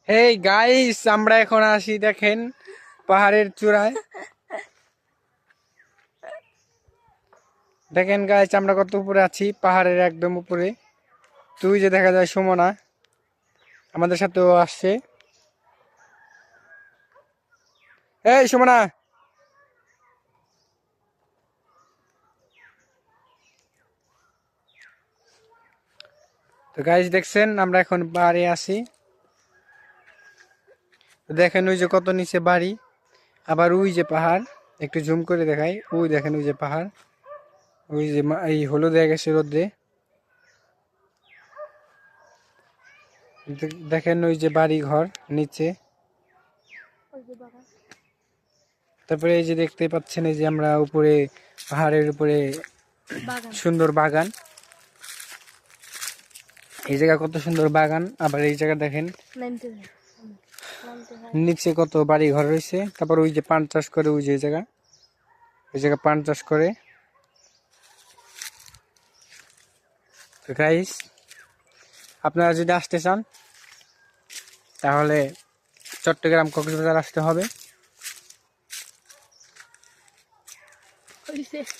Hey guys, আমরা এখন আসি দেখেন পাহাড়ের চূড়ায়। দেখেন গাইস, আমরা কত উপরে আছি, পাহাড়ের একদম উপরে। তুই যে দেখা যায় সুমনা আমাদের সাথেও আসছে। এই সুমনা, তো গাইস দেখছেন আমরা এখন পাহাড়ে আছি। তো দেখেন ওই যে কত নিচে বাড়ি, আবার ওই যে পাহাড়। একটু জুম করে দেখাই, ওই দেখেন ওই যে পাহাড়, ওই যে এই হলুদ হয়ে গেছে রোদ্রে। দেখেন ওই যে বাড়ি ঘর নিচে। তারপরে এই যে দেখতে পাচ্ছেন, এই যে আমরা উপরে পাহাড়ের উপরে সুন্দর বাগান। এই জায়গা কত সুন্দর বাগান। আবার এই জায়গা দেখেন নিচে কত বাড়ি ঘর রয়েছে। তারপর ওই যে পান চাষ করে, ওই যে জায়গা, ওই জায়গা পান চাষ করে। তো গাইস, আপনারা যদি আসতে চান তাহলে চট্টগ্রাম কক্সবাজার আসতে হবে।